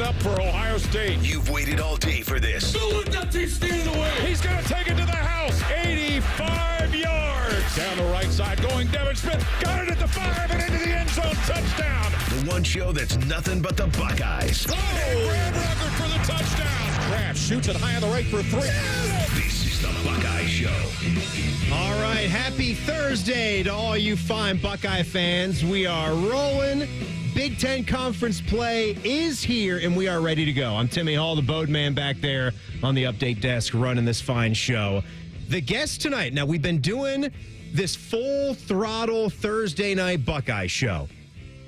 up for Ohio State. You've waited all day for this. Don't let that team stand in the way. He's going to take it to the house. 85 yards. Down the right side going Devin Smith. Got it at the 5 and into the end zone. Touchdown. The one show that's nothing but the Buckeyes. Oh, Brad Rucker for the touchdown. Kraft shoots it high on the right for 3. This is the Buckeye Show. All right, happy Thursday to all you fine Buckeye fans. We are rolling. Big Ten Conference play is here, and we are ready to go. I'm Timmy Hall, the boatman back there on the update desk running this fine show. The guest tonight, now we've been doing this full throttle Thursday night Buckeye show,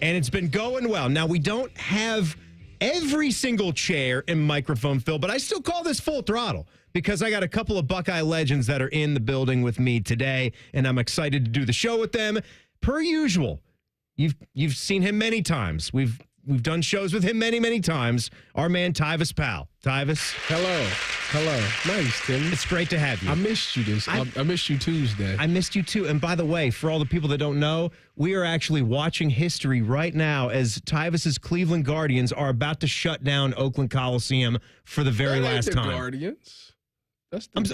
and it's been going well. Now, we don't have every single chair and microphone filled, but I still call this full throttle because I got a couple of Buckeye legends that are in the building with me today, and I'm excited to do the show with them. Per usual, you've seen him many times. We've done shows with him many times. Our man Tyvis Pal. Tyvis. Hello. Nice, Tim. It's great to have you. I missed you I missed you Tuesday. I missed you too. And by the way, for all the people that don't know, we are actually watching history right now as Tyvis's Cleveland Guardians are about to shut down Oakland Coliseum for the very last time. Guardians.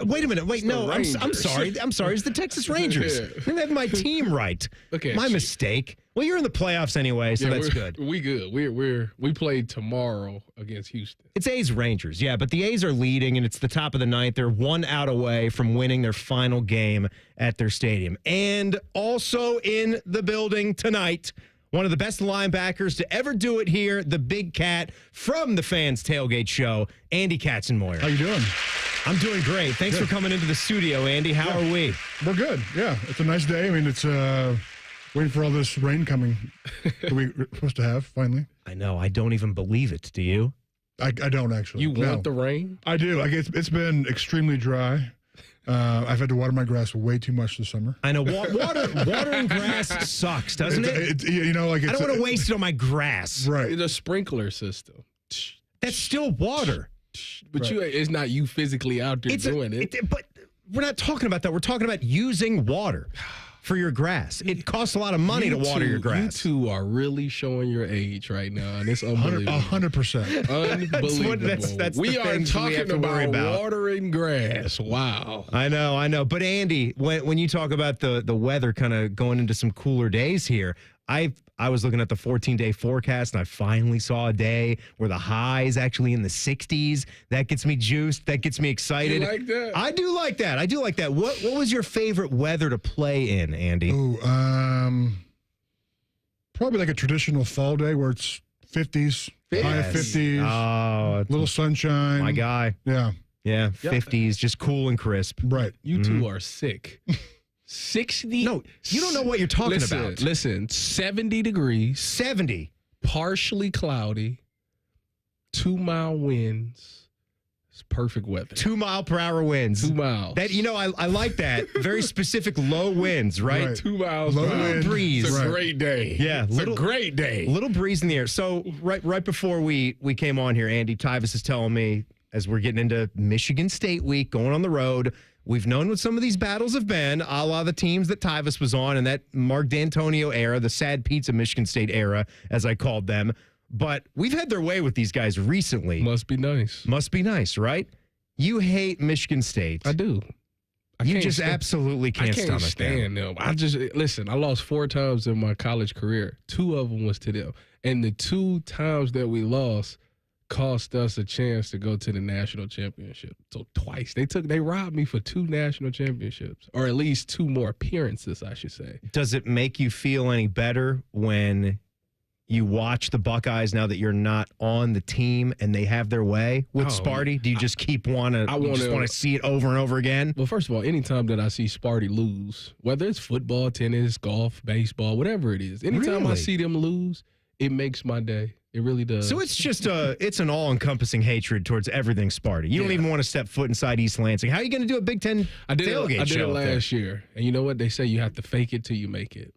Wait a minute. Wait, no. I'm sorry. It's the Texas Rangers. Yeah. I didn't have my team right. Okay. My mistake. Well, you're in the playoffs anyway, so that's good. We good. We play tomorrow against Houston. It's A's Rangers, yeah, but the A's are leading, and it's the top of the ninth. They're 1 out away from winning their final game at their stadium. And also in the building tonight, one of the best linebackers to ever do it here, the big cat from the Fans Tailgate Show, Andy Katzenmoyer. How you doing? I'm doing great. Thanks for coming into the studio, Andy. How are we? We're good. Yeah, it's a nice day. I mean, it's waiting for all this rain coming that we're supposed to have, finally. I know. I don't even believe it. Do you? I don't, actually. You want the rain? I do. It's been extremely dry. I've had to water my grass way too much this summer. I know. Watering grass sucks, doesn't it? I don't want to waste it on my grass. Right. It's a sprinkler system. That's still water. But it's not you physically out there doing it. But we're not talking about that. We're talking about using water for your grass. It costs a lot of money to water your grass. You two are really showing your age right now, and it's unbelievable. 100%. Unbelievable. That's we are talking about watering grass. Wow. I know. But Andy, when you talk about the weather kind of going into some cooler days here, I was looking at the 14-day forecast, and I finally saw a day where the high is actually in the 60s. That gets me juiced. That gets me excited. You like that? I do like that. What was your favorite weather to play in, Andy? Ooh, probably like a traditional fall day where it's 50s, high of 50s, oh, little sunshine. My guy. Yeah. Yeah, 50s, just cool and crisp. Right. You two are sick. 60? No, you don't know what you're talking about. Listen, 70 degrees. 70. Partially cloudy. 2-mile winds. It's perfect weather. 2 mile per hour winds. 2 miles. That I like that. Very specific low winds, right? 2 miles. Low wind. Breeze. It's a great day. Yeah. It's a great day. Little breeze in the air. So right before we came on here, Andy Tyvis is telling me, as we're getting into Michigan State week, going on the road, we've known what some of these battles have been, a la the teams that Tyvis was on in that Mark D'Antonio era, the sad pizza Michigan State era, as I called them. But we've had their way with these guys recently. Must be nice, right? You hate Michigan State. I do. You just absolutely can't stomach them. I lost 4 times in my college career. 2 of them was to them. And the 2 times that we lost cost us a chance to go to the national championship. So twice. They robbed me for 2 national championships, or at least 2 more appearances, I should say. Does it make you feel any better when you watch the Buckeyes now that you're not on the team and they have their way with Sparty? Do you just want to see it over and over again? Well, first of all, anytime that I see Sparty lose, whether it's football, tennis, golf, baseball, whatever it is, anytime I see them lose, it makes my day. It really does. So it's just it's an all-encompassing hatred towards everything Sparty. You don't even want to step foot inside East Lansing. How are you going to do a Big Ten tailgate show? I did it last year. And you know what? They say you have to fake it till you make it.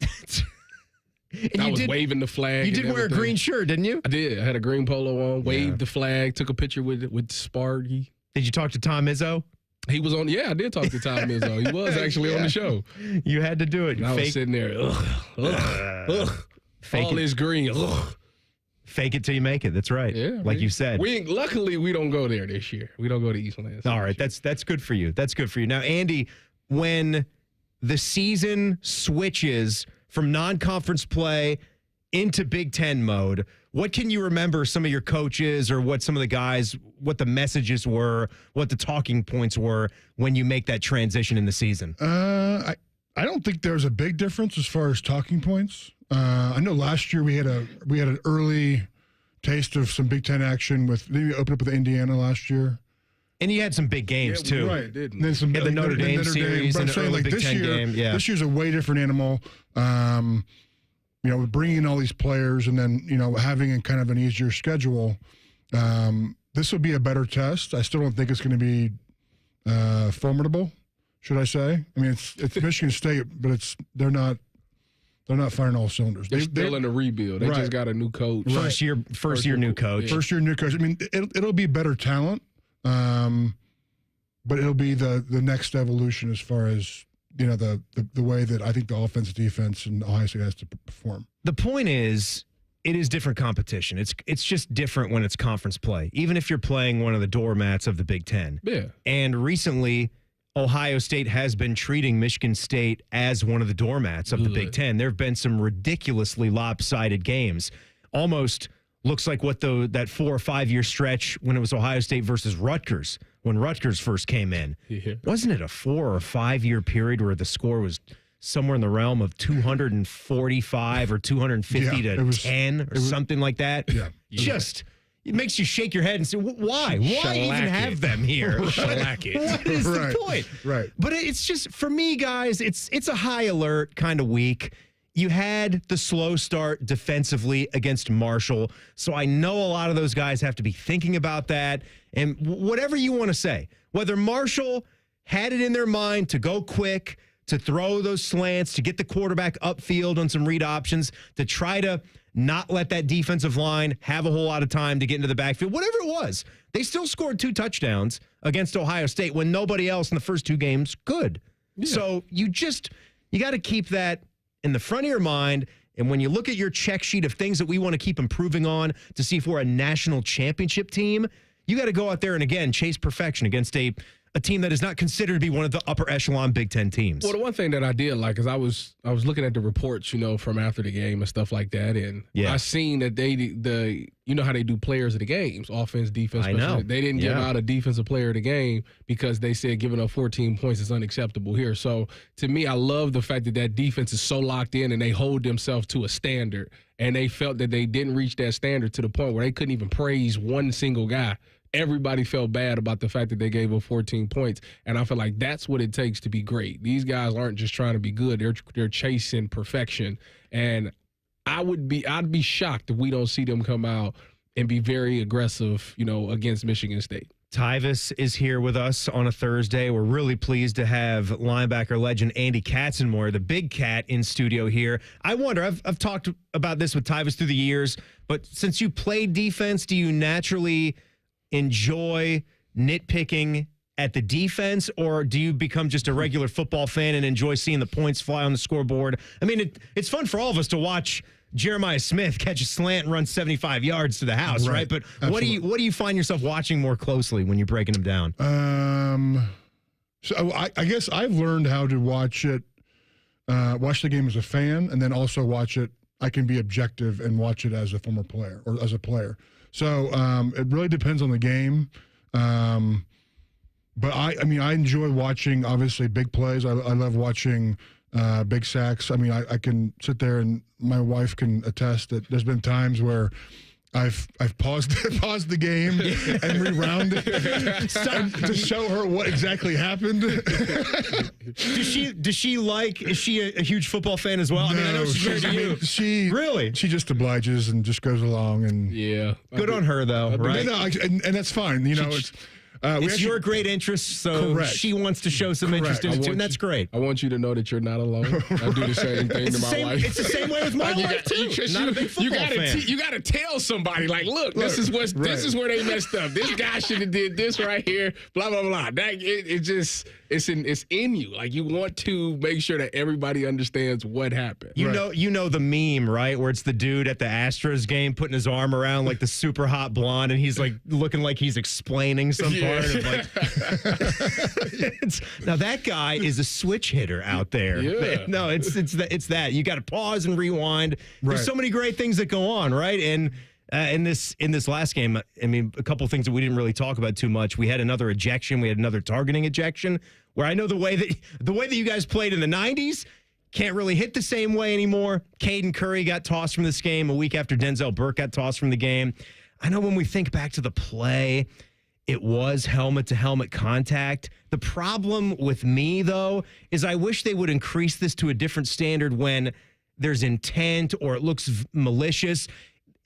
And I was waving the flag. You did wear a green shirt, didn't you? I did. I had a green polo on, waved the flag, took a picture with Sparty. Did you talk to Tom Izzo? He was on. Yeah, I did talk to Tom Izzo. He was actually on the show. You had to do it. And I was sitting there, ugh, all this green, ugh. Fake it till you make it. That's right. Yeah, like you said. Luckily, we don't go there this year. We don't go to Eastland. All right, that's good for you. That's good for you. Now, Andy, when the season switches from non-conference play into Big Ten mode, what can you remember some of your coaches or what some of the guys, what the messages were, what the talking points were when you make that transition in the season? I don't think there's a big difference as far as talking points. I know last year we had an early taste of some Big Ten action with we opened up with Indiana last year. And you had some big games too. Right. Didn't Then some the Notre Dame series but I'm and saying, the like, Big Ten game. Yeah. This year's a way different animal. Bringing in all these players and then, having a kind of an easier schedule. This will be a better test. I still don't think it's going to be formidable, should I say? I mean, it's Michigan State, but they're not firing all cylinders. They're still in a rebuild. They just got a new coach. First year new coach. Yeah. First year new coach. I mean, it'll be better talent, but it'll be the next evolution as far as the way that I think the offense, defense, and Ohio State has to perform. The point is, it is different competition. It's just different when it's conference play, even if you're playing one of the doormats of the Big Ten. Yeah. And recently, Ohio State has been treating Michigan State as one of the doormats of the Big Ten. There have been some ridiculously lopsided games. Almost looks like what that 4 or 5 year stretch when it was Ohio State versus Rutgers, when Rutgers first came in. Yeah. Wasn't it a 4 or 5 year period where the score was somewhere in the realm of 245 or 250 to 10 or something like that? Yeah. It makes you shake your head and say, why? Why even have them here? What is the point? Right. But it's just, for me, guys, it's a high alert kind of week. You had the slow start defensively against Marshall, so I know a lot of those guys have to be thinking about that. And whatever you want to say, whether Marshall had it in their mind to go quick, to throw those slants, to get the quarterback upfield on some read options, to try to not let that defensive line have a whole lot of time to get into the backfield, whatever it was, they still scored 2 touchdowns against Ohio State when nobody else in the first 2 games could. Yeah. So you got to keep that in the front of your mind. And when you look at your check sheet of things that we want to keep improving on to see if we're a national championship team, you got to go out there and, again, chase perfection against a team that is not considered to be one of the upper echelon Big Ten teams. Well, the one thing that I did like is I was looking at the reports, from after the game and stuff like that, and I seen that how they do players of the games, offense, defense. I know. They didn't give out a defensive player of the game because they said giving up 14 points is unacceptable here. So to me, I love the fact that defense is so locked in and they hold themselves to a standard, and they felt that they didn't reach that standard to the point where they couldn't even praise one single guy. Everybody felt bad about the fact that they gave up 14 points, and I feel like that's what it takes to be great. These guys aren't just trying to be good; they're chasing perfection. And I'd be shocked if we don't see them come out and be very aggressive, against Michigan State. Tyvis is here with us on a Thursday. We're really pleased to have linebacker legend Andy Katzenmoyer, the big cat, in studio here. I wonder, I've talked about this with Tyvis through the years, but since you played defense, do you naturally enjoy nitpicking at the defense, or do you become just a regular football fan and enjoy seeing the points fly on the scoreboard? I mean, it's fun for all of us to watch Jeremiah Smith catch a slant and run 75 yards to the house, right? But Absolutely. what do you find yourself watching more closely when you're breaking them down? So I guess I've learned how to watch the game as a fan, and then also watch it. I can be objective and watch it as a former player or as a player. So it really depends on the game. But I enjoy watching, obviously, big plays. I love watching big sacks. I mean, I can sit there, and my wife can attest that there's been times where I've paused the game and rewound it to show her what exactly happened. Is she a huge football fan as well? No, I mean, I know she's married to you. Really? She just obliges and just goes along, and good on her though, right? No, and that's fine. It's your great interest, so Correct. she wants to show some interest in it too, and that's great. I want you to know that you're not alone. I do the same thing to my wife. It's the same way with my wife too. Not a big football fan. You got to tell somebody, like, look, this is where they messed up. This guy should have did this right here. Blah blah blah. It's in you. Like, you want to make sure that everybody understands what happened. You know the meme, right? Where it's the dude at the Astros game putting his arm around like the super hot blonde, and he's like looking like he's explaining some part of like. Now that guy is a switch hitter out there. Yeah. No, it's that. You got to pause and rewind. Right. There's so many great things that go on, right? And in this last game, I mean, a couple things that we didn't really talk about too much. We had another ejection. We had another targeting ejection. Where I know the way that you guys played in the 90s can't really hit the same way anymore. Caden Curry got tossed from this game a week after Denzel Burke got tossed from the game. I know when we think back to the play, it was helmet-to-helmet contact. The problem with me, though, is I wish they would increase this to a different standard when there's intent or it looks malicious.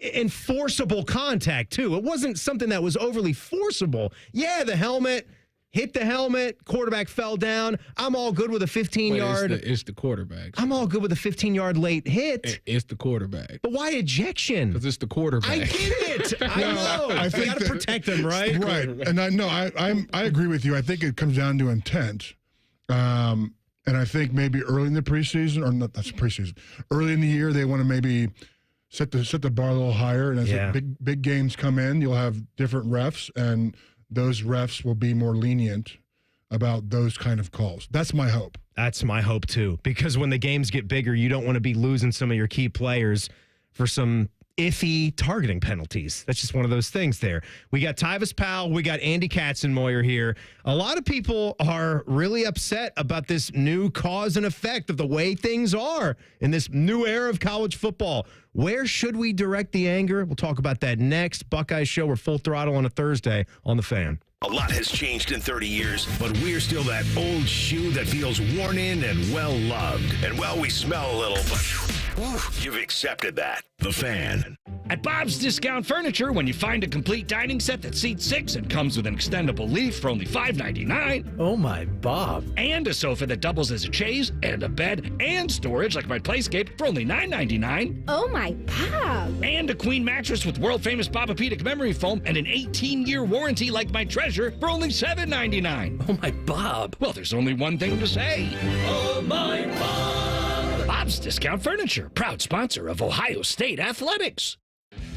Enforceable contact, too. It wasn't something that was overly forcible. Yeah, the helmet hit the helmet, quarterback fell down. I'm all good with a 15-yard. It's the quarterback. I'm all good with a 15-yard late hit. It's the quarterback. But why ejection? Because it's the quarterback. I get it. I know. I think you got to protect him, right? Right. And I agree with you. I think it comes down to intent. And I think maybe early in the preseason, or not, that's preseason, early in the year, they want to maybe set the bar a little higher. And as big games come in, you'll have different refs, and those refs will be more lenient about those kind of calls. That's my hope. That's my hope, too, because when the games get bigger, you don't want to be losing some of your key players for some iffy targeting penalties. That's just one of those things there. We got Tyvis Powell. We got Andy Katzenmoyer here. A lot of people are really upset about this new cause and effect of the way things are in this new era of college football. Where should we direct the anger? We'll talk about that next. Buckeye Show. We're full throttle on a Thursday on The Fan. A lot has changed in 30 years, but we're still that old shoe that feels worn in and well-loved. And well, we smell a little, but you've accepted that. The Fan. At Bob's Discount Furniture, when you find a complete dining set that seats 6 and comes with an extendable leaf for only $5.99. Oh my, Bob. And a sofa that doubles as a chaise, and a bed, and storage like my Playscape for only $9.99. Oh my, Bob. And a queen mattress with world-famous Bobapedic memory foam and an 18-year warranty like my Treasure for only $7.99. Oh my, Bob. Well, there's only one thing to say. Oh my, Bob. Bob's Discount Furniture, proud sponsor of Ohio State Athletics.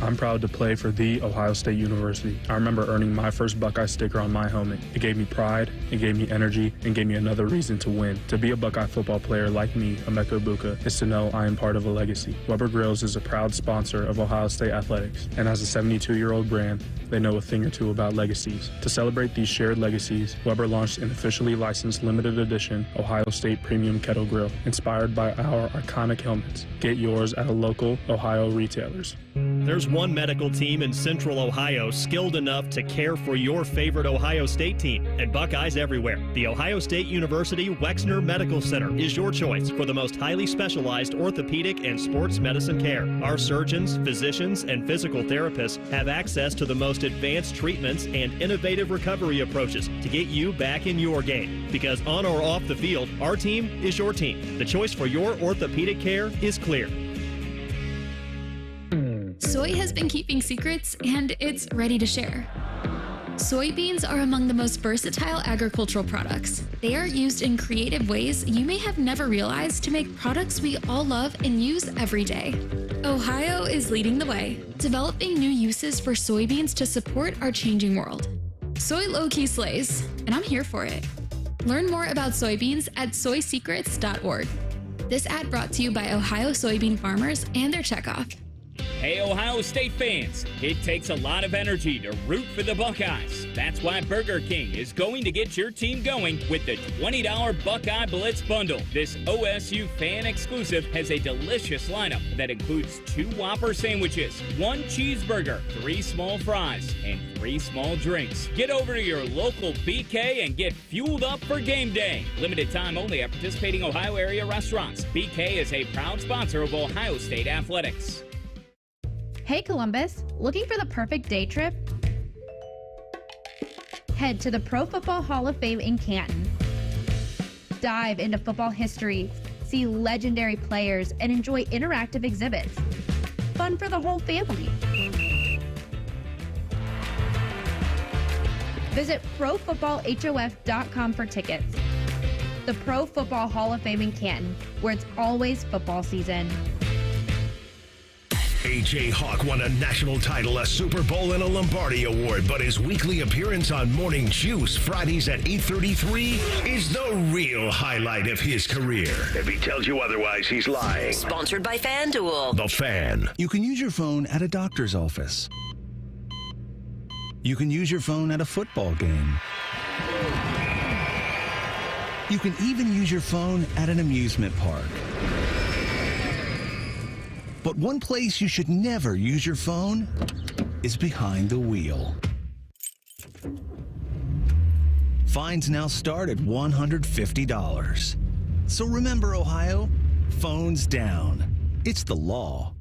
I'm proud to play for The Ohio State University. I remember earning my first Buckeye sticker on my helmet. It gave me pride, it gave me energy, and gave me another reason to win. To be a Buckeye football player like me, Emeka Ibuka, is to know I am part of a legacy. Weber Grills is a proud sponsor of Ohio State Athletics, and as a 72-year-old brand, they know a thing or two about legacies. To celebrate these shared legacies, Weber launched an officially licensed limited edition Ohio State Premium Kettle Grill, inspired by our iconic helmets. Get yours at a local Ohio retailers. There's one medical team in Central Ohio skilled enough to care for your favorite Ohio State team, and Buckeyes everywhere. The Ohio State University Wexner Medical Center is your choice for the most highly specialized orthopedic and sports medicine care. Our surgeons, physicians, and physical therapists have access to the most advanced treatments and innovative recovery approaches to get you back in your game. Because on or off the field, our team is your team. The choice for your orthopedic care is clear. Soy has been keeping secrets, and it's ready to share. Soybeans are among the most versatile agricultural products. They are used in creative ways you may have never realized to make products we all love and use every day. Ohio is leading the way, developing new uses for soybeans to support our changing world. Soy low-key slays, and I'm here for it. Learn more about soybeans at soysecrets.org. This ad brought to you by Ohio soybean farmers and their checkoff. Hey, Ohio State fans, it takes a lot of energy to root for the Buckeyes. That's why Burger King is going to get your team going with the $20 Buckeye Blitz Bundle. This OSU fan exclusive has a delicious lineup that includes 2 Whopper sandwiches, 1 cheeseburger, 3 small fries, and 3 small drinks. Get over to your local BK and get fueled up for game day. Limited time only at participating Ohio area restaurants. BK is a proud sponsor of Ohio State Athletics. Hey Columbus, looking for the perfect day trip? Head to the Pro Football Hall of Fame in Canton. Dive into football history, see legendary players, and enjoy interactive exhibits. Fun for the whole family. Visit ProFootballHOF.com for tickets. The Pro Football Hall of Fame in Canton, where it's always football season. A.J. Hawk won a national title, a Super Bowl, and a Lombardi Award, but his weekly appearance on Morning Juice Fridays at 8:33 is the real highlight of his career. If he tells you otherwise, he's lying. Sponsored by FanDuel. The Fan. You can use your phone at a doctor's office. You can use your phone at a football game. You can even use your phone at an amusement park. But one place you should never use your phone is behind the wheel. Fines now start at $150. So remember, Ohio, phones down. It's the law.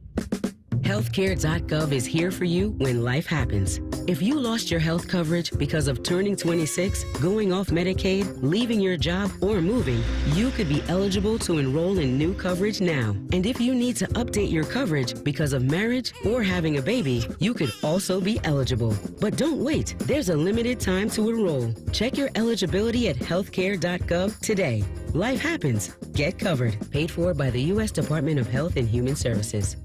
Healthcare.gov is here for you when life happens. If you lost your health coverage because of turning 26, going off Medicaid, leaving your job, or moving, you could be eligible to enroll in new coverage now. And if you need to update your coverage because of marriage or having a baby, you could also be eligible. But don't wait. There's a limited time to enroll. Check your eligibility at healthcare.gov today. Life happens. Get covered. Paid for by the U.S. Department of Health and Human Services.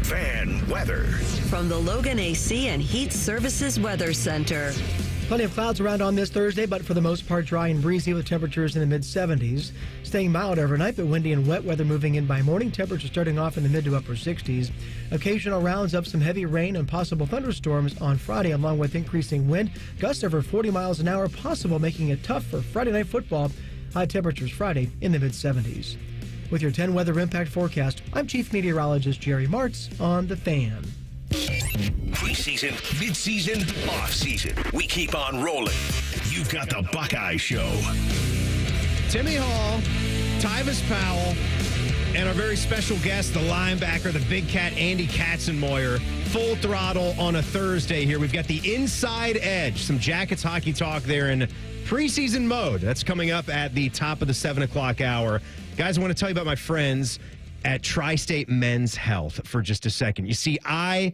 Fan weather. From the Logan AC and Heat Services Weather Center. Plenty of clouds around on this Thursday, but for the most part dry and breezy with temperatures in the mid-70s. Staying mild overnight, but windy and wet weather moving in by morning. Temperatures starting off in the mid to upper 60s. Occasional rounds of some heavy rain and possible thunderstorms on Friday, along with increasing wind. Gusts over 40 miles an hour possible, making it tough for Friday night football. High temperatures Friday in the mid-70s. With your 10 weather impact forecast, I'm Chief Meteorologist Jerry Martz on The Fan. Preseason, midseason, off-season. We keep on rolling. You've got the Buckeye Show. Timmy Hall, Tyvis Powell, and our very special guest, the linebacker, the big cat, Andy Katzenmoyer. Full throttle on a Thursday here. We've got the Inside Edge, some Jackets hockey talk there in preseason mode. That's coming up at the top of the 7 o'clock hour. Guys, I want to tell you about my friends at Tri-State Men's Health for just a second. You see, I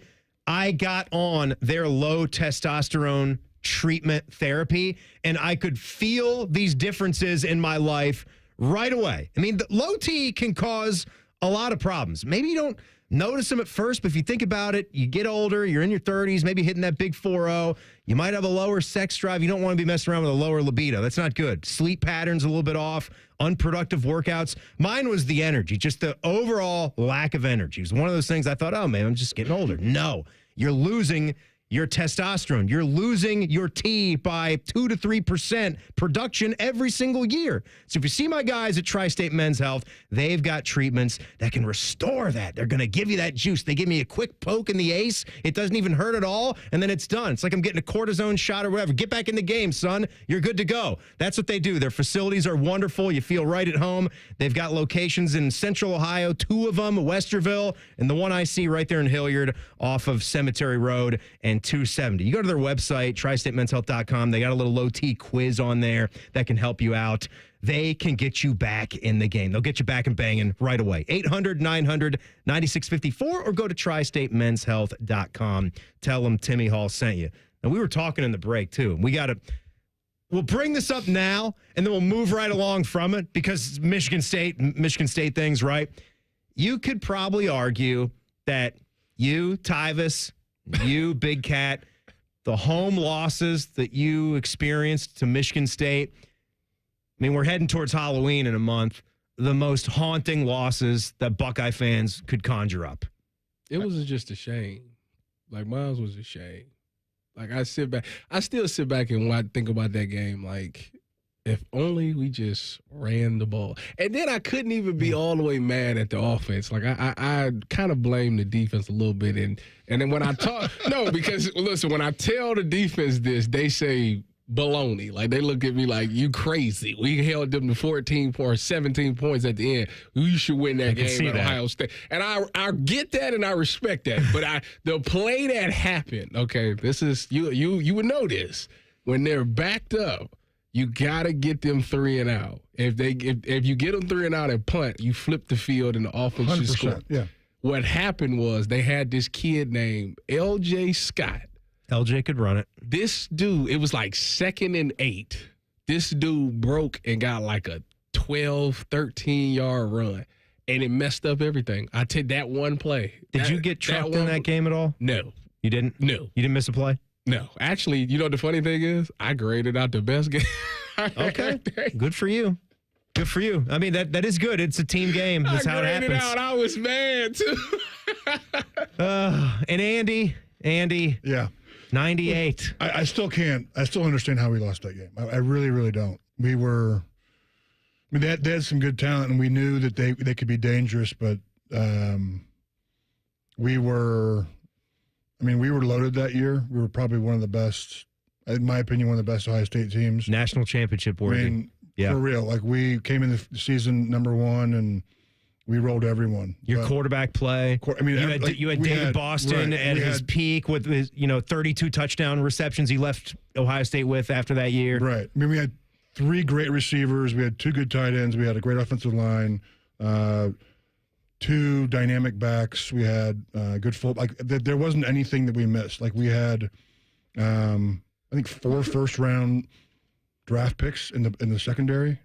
got on their low testosterone treatment therapy, and I could feel these differences in my life right away. I mean, the low T can cause a lot of problems. Maybe you don't notice them at first, but if you think about it, you get older, you're in your 30s, maybe hitting that big 4-0. You might have a lower sex drive. You don't want to be messing around with a lower libido. That's not good. Sleep patterns a little bit off, unproductive workouts. Mine was the energy, just the overall lack of energy. It was one of those things I thought, oh, man, I'm just getting older. No, you're losing your testosterone. You're losing your T by 2 to 3% production every single year. So if you see my guys at Tri-State Men's Health, they've got treatments that can restore that. They're going to give you that juice. They give me a quick poke in the ace. It doesn't even hurt at all, and then it's done. It's like I'm getting a cortisone shot or whatever. Get back in the game, son. You're good to go. That's what they do. Their facilities are wonderful. You feel right at home. They've got locations in Central Ohio, 2 of them, Westerville, and the one I see right there in Hilliard off of Cemetery Road and 270. You go to their website, tristatemenshealth.com. They got a little low T quiz on there that can help you out. They can get you back in the game. They'll get you back and banging right away. 800-900-9654 or go to tristatemenshealth.com. Tell them Timmy Hall sent you. Now, we were talking in the break, too. We'll bring this up now, and then we'll move right along from it because Michigan State things, right? You could probably argue that you, Tyvis, you, Big Cat, the home losses that you experienced to Michigan State, I mean, we're heading towards Halloween in a month, the most haunting losses that Buckeye fans could conjure up. It was just a shame. Like, mine was a shame. Like, I still sit back and think about that game, like, if only we just ran the ball. And then I couldn't even be all the way mad at the offense. Like, I kind of blame the defense a little bit. And then when I talk – no, because, listen, when I tell the defense this, they say baloney. Like, they look at me like, you crazy. We held them to 14 or 17 points at the end. We should win that game at Ohio State. And I get that and I respect that. But the play that happened, okay, this is – you would know this. when they're backed up, you got to get them 3 and out. If you get them 3 and out and punt, you flip the field and the offense should score. Yeah. What happened was they had this kid named L.J. Scott. LJ could run it. This dude, it was like 2nd and 8. This dude broke and got like a 12, 13-yard run, and it messed up everything. I take that one play. Did you get trucked in that game at all? No. You didn't? No. You didn't miss a play? No. Actually, you know what the funny thing is? I graded out the best game. Okay. Good for you. Good for you. I mean, that is good. It's a team game. That's how it happens. Out. I was mad, too. And Andy. Yeah. 98. I still can't. I still understand how we lost that game. I really, really don't. We were. I mean, they had some good talent, and we knew that they could be dangerous, but we were. I mean, we were loaded that year. We were probably one of the best, in my opinion, one of the best Ohio State teams. National championship worthy. I mean, yeah. For real. Like, we came in the season #1, and we rolled everyone. Your quarterback play. I mean, you had David Boston at his peak with his 32 touchdown receptions he left Ohio State with after that year. Right. I mean, we had 3 great receivers. We had 2 good tight ends. We had a great offensive line. 2 dynamic backs. We had good full. Like, there wasn't anything that we missed. Like, we had, I think 4 first-round draft picks in the secondary.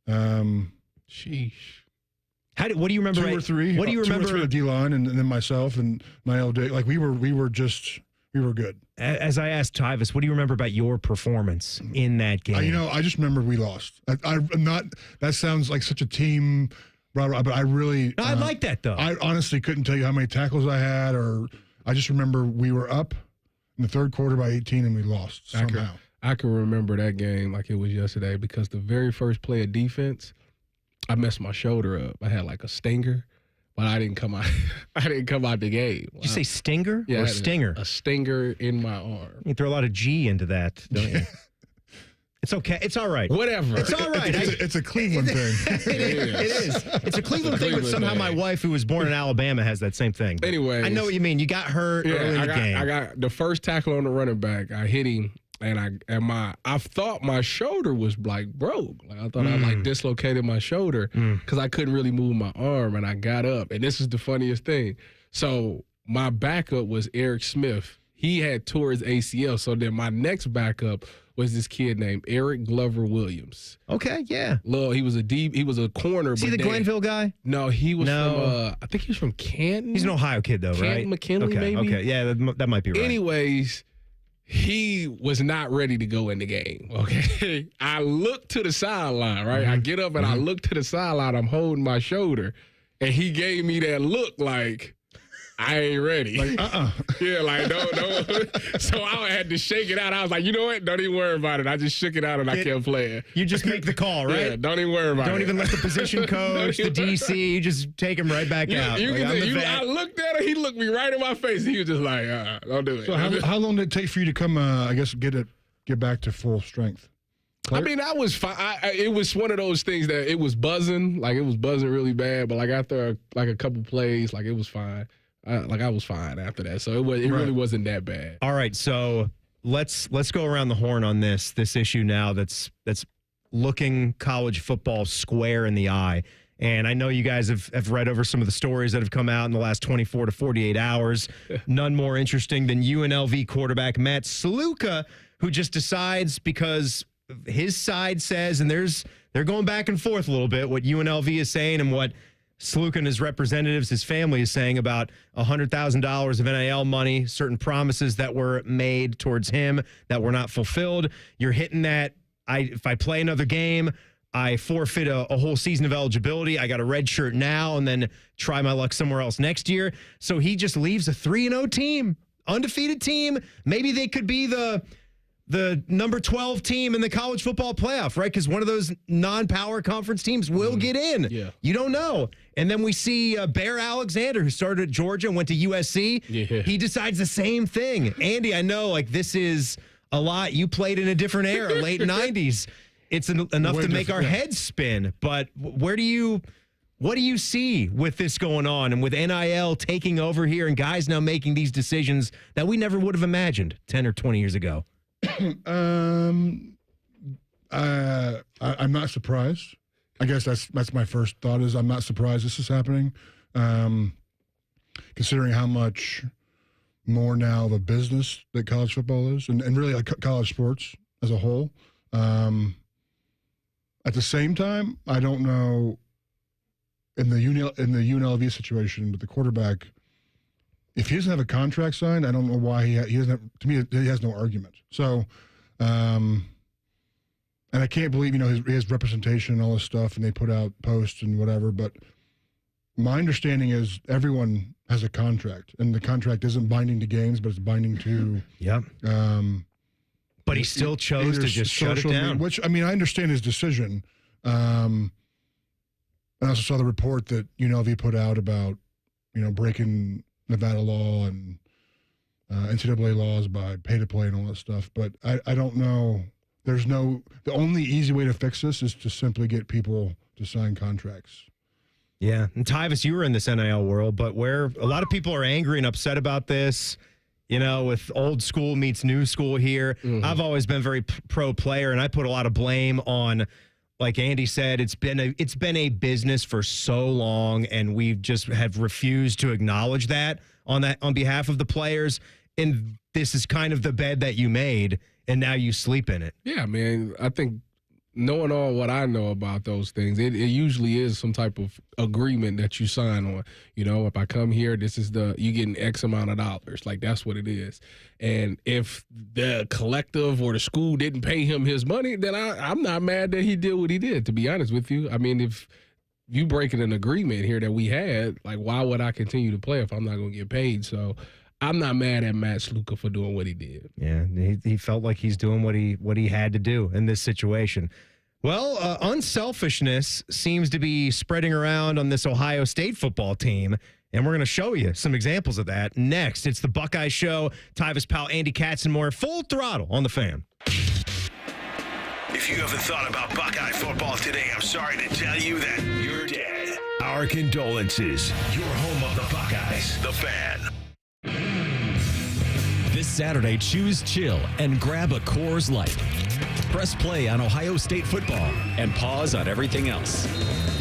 Sheesh. What do you remember? 2 or 3. What do you remember? 2 or 3 of D-line, and then myself and Niall Day. Like, we were good. As I asked Tyvis, what do you remember about your performance in that game? I just remember we lost. I'm not. That sounds like such a team. But I really. No, I like that though. I honestly couldn't tell you how many tackles I had, or I just remember we were up in the third quarter by 18 and we lost somehow. I can remember that game like it was yesterday because the very first play of defense, I messed my shoulder up. I had like a stinger, but I didn't come out. I didn't come out the game. Did you say stinger or stinger? A stinger in my arm. You throw a lot of G into that, don't you? It's okay. It's all right. Whatever. It's all right. It's a Cleveland thing. It is. It's a Cleveland thing, but somehow my wife, who was born in Alabama, has that same thing. Anyway, I know what you mean. You got hurt early in the game. I got the first tackle on the running back. I hit him, and I thought my shoulder was like broke. Like I thought I like dislocated my shoulder because I couldn't really move my arm, and I got up. And this is the funniest thing. So my backup was Eric Smith. He had tore his ACL. So then my next backup was this kid named Eric Glover Williams. Okay, yeah. He was a corner. Is he the Glenville guy? No, he was from, I think he was from Canton. He's an Ohio kid, though, right? McKinley, maybe? Okay, yeah, that might be right. Anyways, he was not ready to go in the game, okay? I look to the sideline, right? I get up and I look to the sideline. I'm holding my shoulder, and he gave me that look like, I ain't ready. Like, Yeah, like, no. So I had to shake it out. I was like, you know what? Don't even worry about it. I just shook it out and I kept playing. You just make the call, right? Yeah, don't even worry about it. Don't even let the position coach, the DC, you just take him right back out. I looked at him. He looked me right in my face. He was just like, don't do it. So how long did it take for you to come, I guess, get back to full strength? I mean, I was fine. It was one of those things that it was buzzing. Like, it was buzzing really bad. But, like, after, a couple plays, like, it was fine. I was fine after that, so it really wasn't that bad. All right, so let's go around the horn on this issue now that's looking college football square in the eye. And I know you guys have read over some of the stories that have come out in the last 24 to 48 hours. None more interesting than UNLV quarterback Matt Sluka, who just decides because his side says, and they're going back and forth a little bit, what UNLV is saying and what Sluka and his representatives, his family, is saying about $100,000 of NIL money, certain promises that were made towards him that were not fulfilled. You're hitting that. If I play another game, I forfeit a whole season of eligibility. I got a red shirt now and then try my luck somewhere else next year. So he just leaves a 3-0 team, undefeated team. Maybe they could be the number 12 team in the college football playoff, right? Because one of those non-power conference teams will get in. Yeah. You don't know. And then we see Bear Alexander, who started at Georgia and went to USC. Yeah. He decides the same thing. Andy, I know, this is a lot. You played in a different era, late 90s. It's enough to make our heads spin. But what do you see with this going on and with NIL taking over here and guys now making these decisions that we never would have imagined 10 or 20 years ago? I'm not surprised. I guess that's my first thought is I'm not surprised this is happening, considering how much more now of a business that college football is, and really like college sports as a whole. At the same time, I don't know in the UNLV situation with the quarterback, if he doesn't have a contract signed, I don't know why he doesn't have, to me, he has no argument. So, and I can't believe, he has representation and all this stuff, and they put out posts and whatever, but my understanding is everyone has a contract, and the contract isn't binding to games, but it's binding to... Yep. But he still chose to just shut it down. Which, I understand his decision. I also saw the report that UNLV put out about, breaking Nevada law and NCAA laws by pay-to-play and all that stuff. But I don't know. The only easy way to fix this is to simply get people to sign contracts. Yeah. And Tyvis, you were in this NIL world, but where a lot of people are angry and upset about this, with old school meets new school here. Mm-hmm. I've always been very pro player, and I put a lot of blame on, like Andy said, it's been a business for so long, and we just have refused to acknowledge that on behalf of the players. And this is kind of the bed that you made, and now you sleep in it. Yeah, man. I think knowing all what I know about those things, it usually is some type of agreement that you sign on. If I come here, you getting X amount of dollars. Like, that's what it is. And if the collective or the school didn't pay him his money, then I'm not mad that he did what he did, to be honest with you. If you breaking an agreement here that we had, like, why would I continue to play if I'm not going to get paid? So I'm not mad at Matt Sluka for doing what he did. Yeah, he felt like he's doing what he had to do in this situation. Well, unselfishness seems to be spreading around on this Ohio State football team, and we're going to show you some examples of that next. It's the Buckeye Show. Tyvis pal Andy Katzenmoyer, full throttle on the Fan. If you haven't thought about Buckeye football today, I'm sorry to tell you that you're dead. Our condolences. Your home of the Buckeyes, the Fan. This Saturday, choose chill and grab a Coors Light. Press play on Ohio State football and pause on everything else.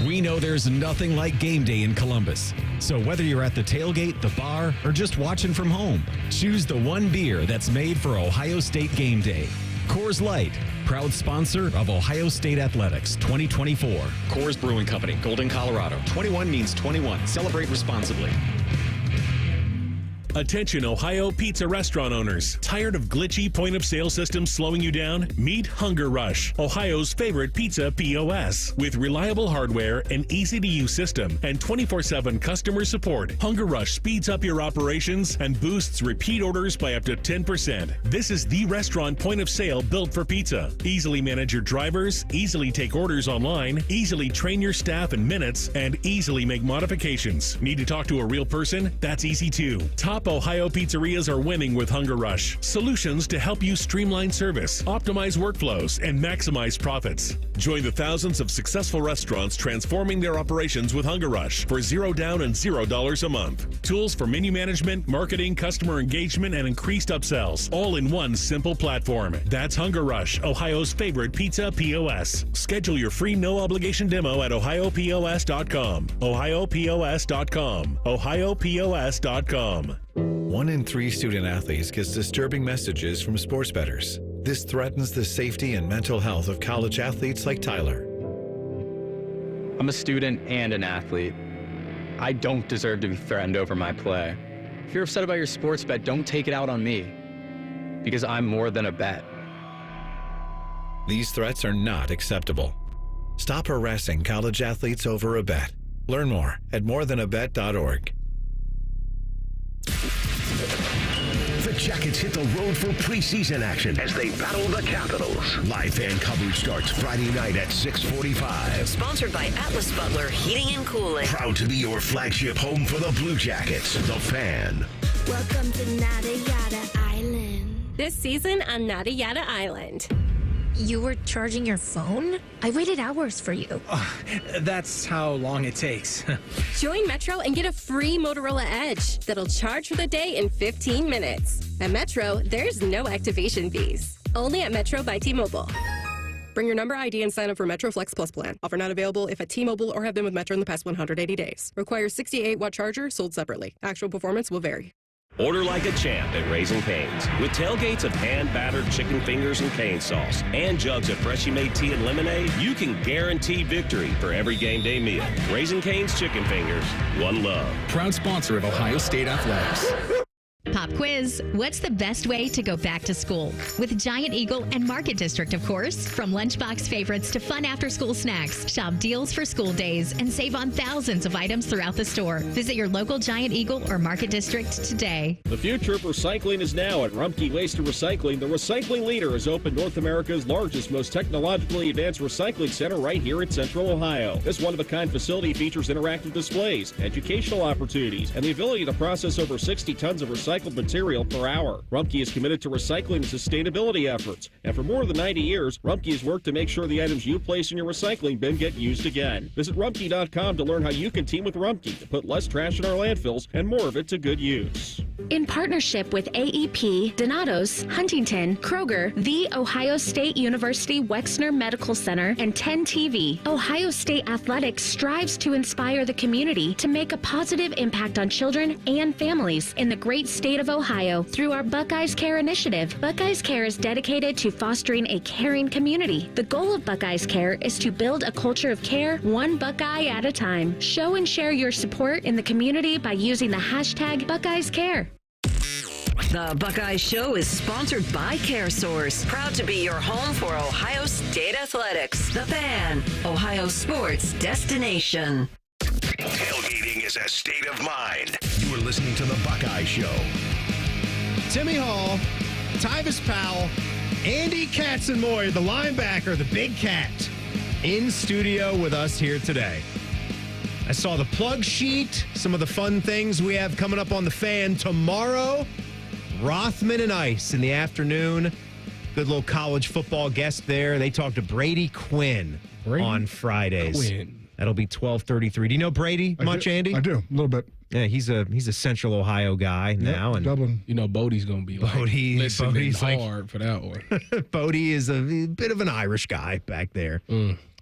We know there's nothing like game day in Columbus. So whether you're at the tailgate, the bar, or just watching from home, choose the one beer that's made for Ohio State game day. Coors Light, proud sponsor of Ohio State Athletics 2024. Coors Brewing Company, Golden, Colorado. 21 means 21. Celebrate responsibly. Attention Ohio pizza restaurant owners. Tired of glitchy point-of-sale systems slowing you down? Meet Hunger Rush, Ohio's favorite pizza POS. With reliable hardware, an easy-to-use system, and 24/7 customer support, Hunger Rush speeds up your operations and boosts repeat orders by up to 10%. This is the restaurant point-of-sale built for pizza. Easily manage your drivers, easily take orders online, easily train your staff in minutes, and easily make modifications. Need to talk to a real person? That's easy too. Top Ohio pizzerias are winning with Hunger Rush. Solutions to help you streamline service, optimize workflows, and maximize profits. Join the thousands of successful restaurants transforming their operations with Hunger Rush for $0 down and $0 a month. Tools for menu management, marketing, customer engagement, and increased upsells, all in one simple platform. That's Hunger Rush, Ohio's favorite pizza POS. Schedule your free no-obligation demo at ohiopos.com. ohiopos.com. ohiopos.com. 1 in 3 student athletes gets disturbing messages from sports bettors. This threatens the safety and mental health of college athletes like Tyler. I'm a student and an athlete. I don't deserve to be threatened over my play. If you're upset about your sports bet, don't take it out on me, because I'm more than a bet. These threats are not acceptable. Stop harassing college athletes over a bet. Learn more at morethanabet.org. The Jackets hit the road for preseason action as they battle the Capitals. Live fan coverage starts Friday night at 6:45. Sponsored by Atlas Butler Heating and Cooling. Proud to be your flagship home for the Blue Jackets, the Fan. Welcome to Nada Yada Island. This season on Nada Yada Island. You were charging your phone? I waited hours for you. That's how long it takes. Join Metro and get a free Motorola Edge that'll charge for the day in 15 minutes. At Metro, there's no activation fees. Only at Metro by T-Mobile. Bring your number ID and sign up for Metro Flex Plus plan. Offer not available if at T-Mobile or have been with Metro in the past 180 days. Requires 68-watt charger, sold separately. Actual performance will vary. Order like a champ at Raising Cane's. With tailgates of hand-battered chicken fingers and cane sauce and jugs of freshly made tea and lemonade, you can guarantee victory for every game day meal. Raising Cane's Chicken Fingers, one love. Proud sponsor of Ohio State Athletics. Pop quiz. What's the best way to go back to school? With Giant Eagle and Market District, of course. From lunchbox favorites to fun after-school snacks, shop deals for school days and save on thousands of items throughout the store. Visit your local Giant Eagle or Market District today. The future of recycling is now at Rumpke Waste and Recycling. The recycling leader has opened North America's largest, most technologically advanced recycling center right here in Central Ohio. This one-of-a-kind facility features interactive displays, educational opportunities, and the ability to process over 60 tons of recycled material per hour. Rumpke is committed to recycling and sustainability efforts. And for more than 90 years, Rumpke has worked to make sure the items you place in your recycling bin get used again. Visit Rumpke.com to learn how you can team with Rumpke to put less trash in our landfills and more of it to good use. In partnership with AEP, Donato's, Huntington, Kroger, The Ohio State University Wexner Medical Center, and 10 TV, Ohio State Athletics strives to inspire the community to make a positive impact on children and families in the great state of Ohio through our Buckeyes Care initiative. Buckeyes Care is dedicated to fostering a caring community. The goal of Buckeyes Care is to build a culture of care, one Buckeye at a time. Show and share your support in the community by using the hashtag Buckeyes Care. The Buckeye Show is sponsored by CareSource, proud to be your home for Ohio State Athletics. The Fan, Ohio sports destination. Tailgating is a state of mind. You are listening to The Buckeye Show. Timmy Hall, Tyvis Powell, Andy Katzenmoyer, the linebacker, the big cat, in studio with us here today. I saw the plug sheet, some of the fun things we have coming up on The Fan tomorrow. Rothman and Ice in the afternoon. Good little college football guest there. They talked to Brady Quinn on Fridays. Quinn. That'll be 12:33. Do you know Brady much, Andy? I do, a little bit. Yeah, he's a Central Ohio guy now, and Dublin. You know, Bodie's gonna be like listening hard for that one. Bodie is a bit of an Irish guy back there.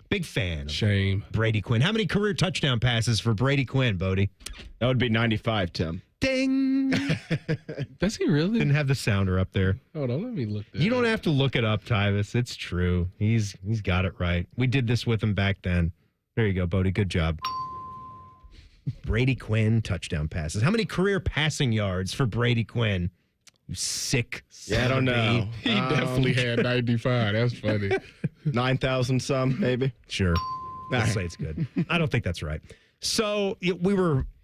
Big fan. Shame. Brady Quinn. How many career touchdown passes for Brady Quinn, Bodie? That would be 95, Tim. Ding. Does he really? Didn't have the sounder up there. Hold on, let me look that You don't up. have to look it up, Tyvis. It's true. He's got it right. We did this with him back then. There you go, Bodie. Good job. Brady Quinn touchdown passes. How many career passing yards for Brady Quinn? You sick. Yeah, I don't know. He definitely had 95. That's funny. 9,000 some, maybe. Sure. Let's say it's good. I don't think that's right. So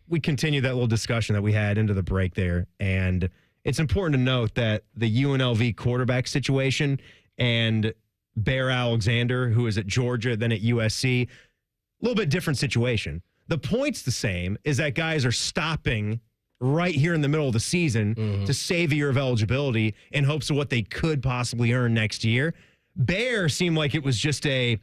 we continued that little discussion that we had into the break there, and it's important to note that the UNLV quarterback situation and Bear Alexander, who is at Georgia, then at USC, a little bit different situation. The point's the same, is that guys are stopping right here in the middle of the season to save a year of eligibility in hopes of what they could possibly earn next year. Bear seemed like it was just a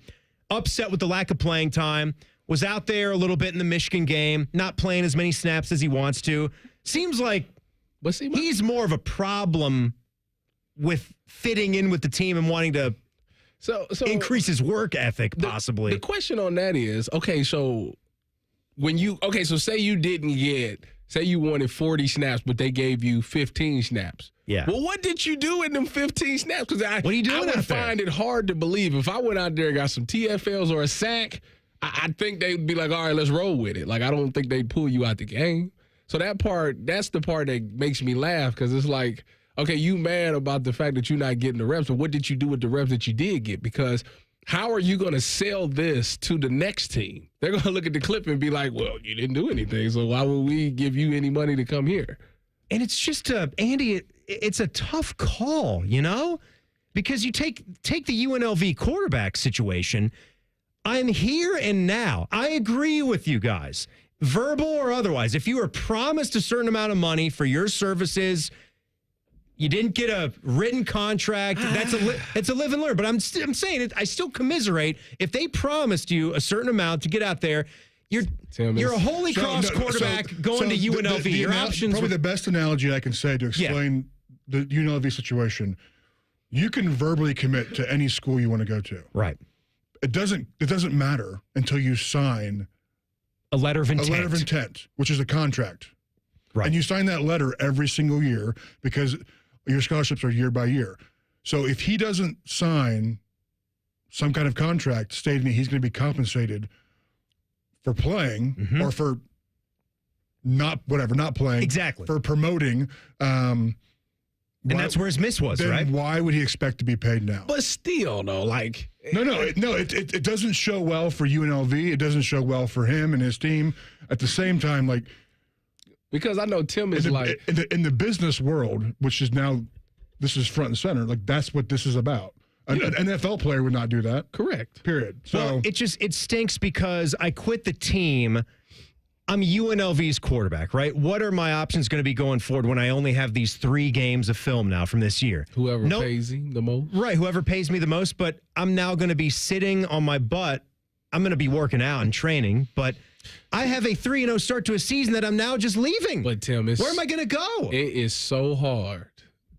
upset with the lack of playing time, was out there a little bit in the Michigan game, not playing as many snaps as he wants to. Seems like he's more of a problem with fitting in with the team and wanting to so increase his work ethic, possibly. The question on that is, so say you wanted 40 snaps, but they gave you 15 snaps. Yeah. Well, what did you do in them 15 snaps? Because what are you doing I would out there? find it hard to believe. If I went out there and got some TFLs or a sack, I think they'd be like, all right, let's roll with it. Like, I don't think they'd pull you out the game. So that's the part that makes me laugh, because it's like, okay, you mad about the fact that you're not getting the reps, but what did you do with the reps that you did get? Because how are you going to sell this to the next team? They're going to look at the clip and be like, well, you didn't do anything, so why would we give you any money to come here? And it's just, Andy, it's a tough call, you know? Because you take the UNLV quarterback situation. I'm here and now. I agree with you guys, verbal or otherwise. If you were promised a certain amount of money for your services, you didn't get a written contract. It's a live and learn. But I'm saying it. I still commiserate if they promised you a certain amount to get out there. You're a Holy Cross quarterback going to UNLV. Your options probably the best analogy I can say to explain the UNLV situation. You can verbally commit to any school you want to go to. Right. It doesn't matter until you sign a letter of intent. A letter of intent, which is a contract. Right. And you sign that letter every single year because your scholarships are year by year. So if he doesn't sign some kind of contract stating that he's going to be compensated for playing or for not playing. Exactly. For promoting. And that's where his miss was, then right? Why would he expect to be paid now? But still, though, like... It doesn't show well for UNLV. It doesn't show well for him and his team. At the same time, like... Because I know Tim is in the business world, which is now... This is front and center. Like, that's what this is about. An NFL player would not do that. Correct. Period. So well, it stinks because I quit the team. I'm UNLV's quarterback, right? What are my options going to be going forward when I only have these 3 games of film now from this year? Whoever pays you the most. Right, whoever pays me the most, but I'm now going to be sitting on my butt. I'm going to be working out and training, but I have a 3-0 start to a season that I'm now just leaving. But Tim, where am I going to go? It is so hard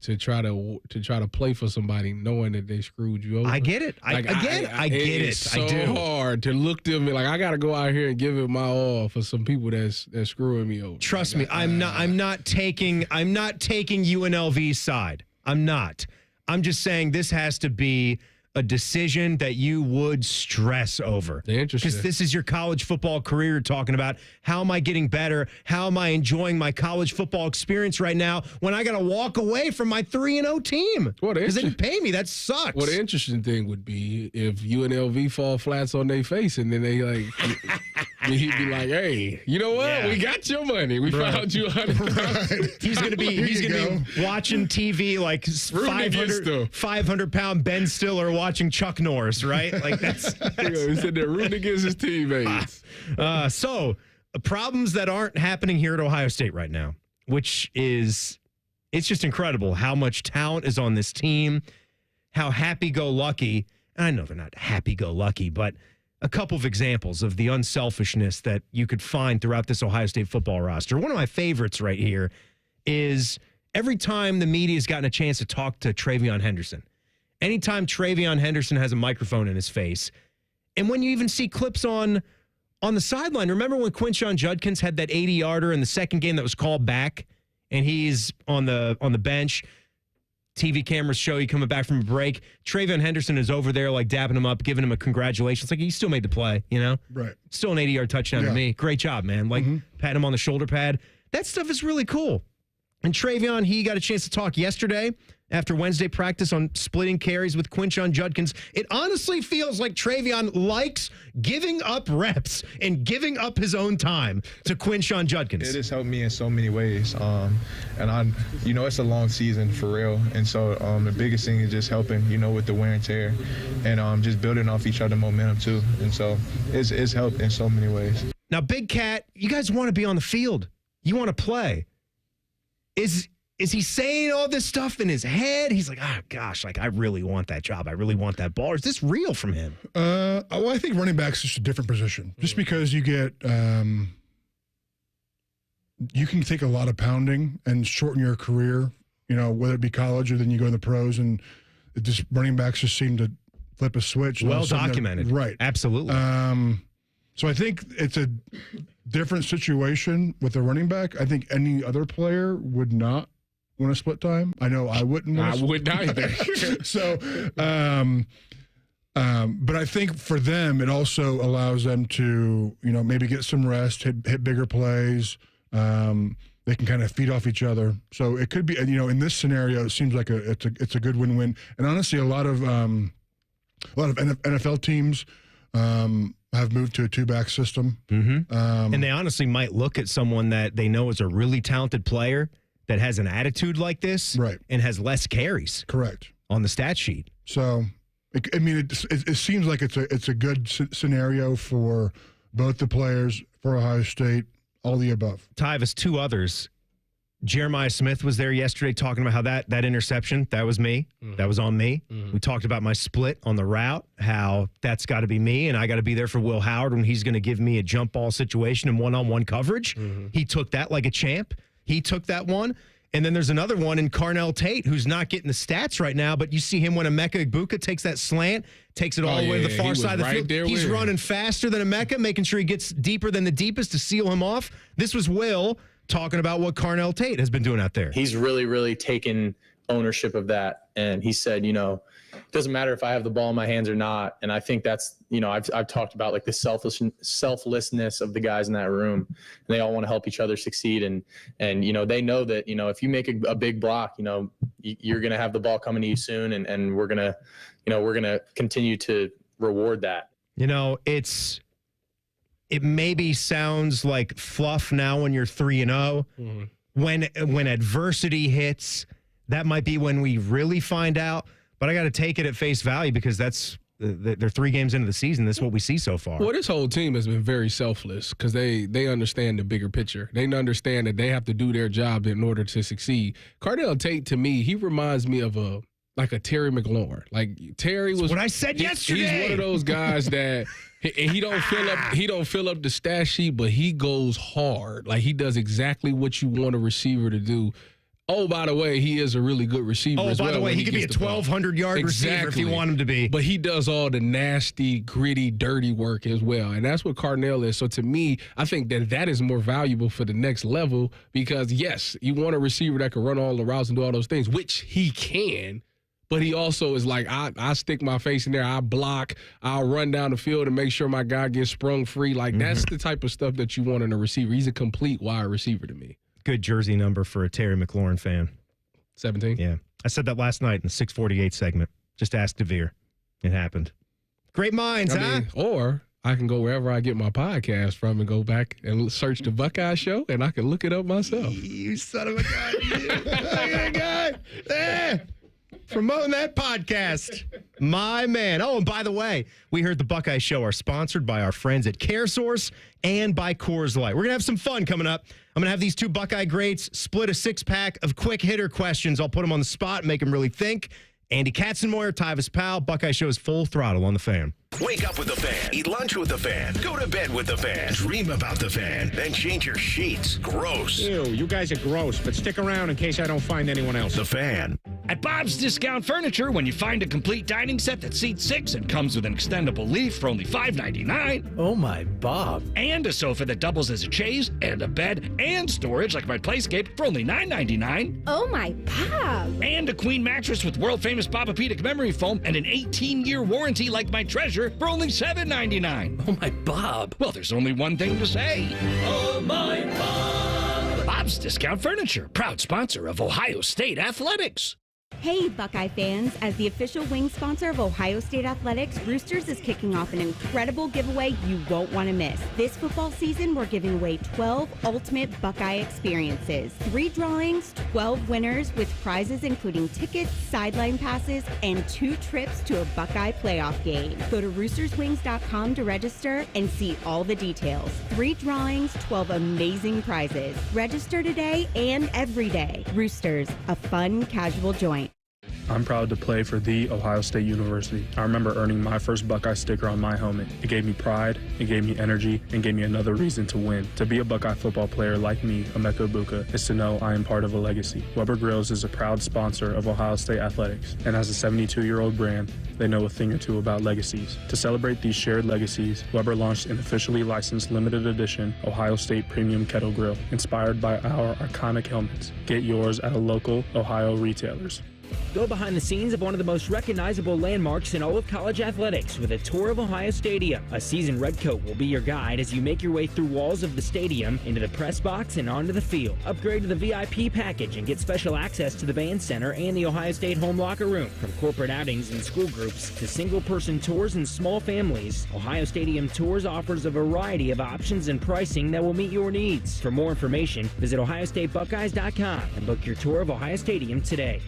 to try to play for somebody knowing that they screwed you over. I get it. I get it. It's so hard to look them like I got to go out here and give it my all for some people that's screwing me over. Trust me, I'm not taking UNLV's side. I'm not. I'm just saying this has to be a decision that you would stress over. Because this is your college football career you're talking about. How am I getting better? How am I enjoying my college football experience right now when I got to walk away from my 3-0 team? Because they didn't pay me. That sucks. Well, the interesting thing would be if UNLV fall flats on their face and then they like, he'd be like, hey, you know what? Yeah. We got your money. We found you $100,000. He's going to be watching TV like 500-pound Ben Stiller watching Chuck Norris, right? Like that's he's sitting there rooting against his teammates. So problems that aren't happening here at Ohio State right now, which is, it's just incredible how much talent is on this team, how happy-go-lucky, and I know they're not happy-go-lucky, but a couple of examples of the unselfishness that you could find throughout this Ohio State football roster. One of my favorites right here is every time the media's gotten a chance to talk to TreVeyon Henderson, anytime TreVeyon Henderson has a microphone in his face, and when you even see clips on the sideline, remember when Quinshon Judkins had that 80-yarder in the second game that was called back, and he's on the bench, TV cameras show you coming back from a break, TreVeyon Henderson is over there like dapping him up, giving him a congratulations. Like, he still made the play, you know? Right. Still an 80-yard touchdown to me. Great job, man. Like, pat him on the shoulder pad. That stuff is really cool. And TreVeyon, he got a chance to talk yesterday after Wednesday practice on splitting carries with Quinshon Judkins. It honestly feels like TreVeyon likes giving up reps and giving up his own time to Quinshon Judkins. It has helped me in so many ways. And it's a long season for real. And so the biggest thing is just helping, with the wear and tear and just building off each other momentum too. And so it's helped in so many ways. Now, Big Cat, you guys want to be on the field. You want to play. Is he saying all this stuff in his head? He's like, gosh, like I really want that job. I really want that ball. Or is this real from him? Well, I think running back's just a different position. Just because you get, you can take a lot of pounding and shorten your career, whether it be college or then you go in the pros, and it just running backs just seem to flip a switch. Well documented. Right. Absolutely. So I think it's a different situation with a running back. I think any other player would not want to split time. I know I wouldn't want to. I would not either. So, but I think for them, it also allows them to, maybe get some rest, hit bigger plays. They can kind of feed off each other. So it could be, in this scenario, it seems like it's a good win-win. And honestly, a lot of NFL teams have moved to a 2-back system. And they honestly might look at someone that they know is a really talented player that has an attitude like this, right, and has less carries, correct, on the stat sheet. So, it seems like it's a good scenario for both the players, for Ohio State, all the above. Tyvis, 2 others. Jeremiah Smith was there yesterday talking about how that interception, that was me. That was on me. We talked about my split on the route, how that's got to be me, and I got to be there for Will Howard when he's going to give me a jump ball situation and one-on-one coverage. He took that like a champ. He took that one. And then there's another one in Carnell Tate, who's not getting the stats right now, but you see him when Emeka Egbuka takes that slant, takes it all the way to the far side of the field. He's running faster than Emeka, making sure he gets deeper than the deepest to seal him off. This was Will talking about what Carnell Tate has been doing out there. He's really, really taken ownership of that. And he said, it doesn't matter if I have the ball in my hands or not. And I think that's, I've talked about like the selflessness of the guys in that room. And they all want to help each other succeed. And they know that, if you make a big block, you're going to have the ball coming to you soon. And we're going to continue to reward that. It maybe sounds like fluff now when you're 3-0. Mm-hmm. When adversity hits, that might be when we really find out. But I got to take it at face value because they're 3 games into the season. This is what we see so far. Well, this whole team has been very selfless because they understand the bigger picture. They understand that they have to do their job in order to succeed. Carnell Tate, to me, he reminds me of a Terry McLaurin. Like Terry was what I said yesterday. He's one of those guys that he don't fill up the stat sheet, but he goes hard. Like he does exactly what you want a receiver to do. Oh, by the way, he is a really good receiver as well. Oh, by the way, he could be a 1,200-yard receiver if you want him to be. But he does all the nasty, gritty, dirty work as well. And that's what Carnell is. So to me, I think that is more valuable for the next level because, yes, you want a receiver that can run all the routes and do all those things, which he can. But he also is like, I stick my face in there, I block, I'll run down the field and make sure my guy gets sprung free. Like, that's the type of stuff that you want in a receiver. He's a complete wide receiver to me. Good jersey number for a Terry McLaurin fan. 17? Yeah. I said that last night in the 648 segment. Just ask DeVere. It happened. Great minds, Or I can go wherever I get my podcast from and go back and search the Buckeye Show, and I can look it up myself. You son of a gun. Look at that guy. Promoting that podcast. My man. Oh, and by the way, we heard the Buckeye Show are sponsored by our friends at CareSource and by Coors Light. We're going to have some fun coming up. I'm going to have these 2 Buckeye greats split a 6-pack of quick hitter questions. I'll put them on the spot, make them really think. Andy Katzenmoyer, Tyvis Powell, Buckeye Show is full throttle on the Fan. Wake up with the Fan. Eat lunch with the Fan. Go to bed with the Fan. Dream about the Fan. Then change your sheets. Gross. Ew, you guys are gross, but stick around in case I don't find anyone else. The Fan. At Bob's Discount Furniture, when you find a complete dining set that seats 6 and comes with an extendable leaf for only $5.99. Oh, my Bob. And a sofa that doubles as a chaise, and a bed, and storage like my Playscape for only $9.99. Oh, my Bob. And a queen mattress with world-famous Papa-Pedic memory foam and an 18-year warranty like my Treasure for only $7.99. Oh, my Bob. Well, there's only one thing to say. Oh, my Bob. Bob's Discount Furniture, proud sponsor of Ohio State Athletics. Hey, Buckeye fans. As the official wing sponsor of Ohio State Athletics, Roosters is kicking off an incredible giveaway you won't want to miss. This football season, we're giving away 12 ultimate Buckeye experiences. 3 drawings, 12 winners with prizes including tickets, sideline passes, and 2 trips to a Buckeye playoff game. Go to roosterswings.com to register and see all the details. 3 drawings, 12 amazing prizes. Register today and every day. Roosters, a fun, casual joint. I'm proud to play for The Ohio State University. I remember earning my first Buckeye sticker on my helmet. It gave me pride, it gave me energy, and gave me another reason to win. To be a Buckeye football player like me, Emeka Egbuka, is to know I am part of a legacy. Weber Grills is a proud sponsor of Ohio State Athletics, and as a 72-year-old brand, they know a thing or two about legacies. To celebrate these shared legacies, Weber launched an officially licensed limited edition Ohio State Premium Kettle Grill, inspired by our iconic helmets. Get yours at a local Ohio retailers. Go behind the scenes of one of the most recognizable landmarks in all of college athletics with a tour of Ohio Stadium. A seasoned redcoat will be your guide as you make your way through walls of the stadium, into the press box, and onto the field. Upgrade to the VIP package and get special access to the band center and the Ohio State home locker room. From corporate outings and school groups to single-person tours and small families, Ohio Stadium Tours offers a variety of options and pricing that will meet your needs. For more information, visit ohiostatebuckeyes.com and book your tour of Ohio Stadium today.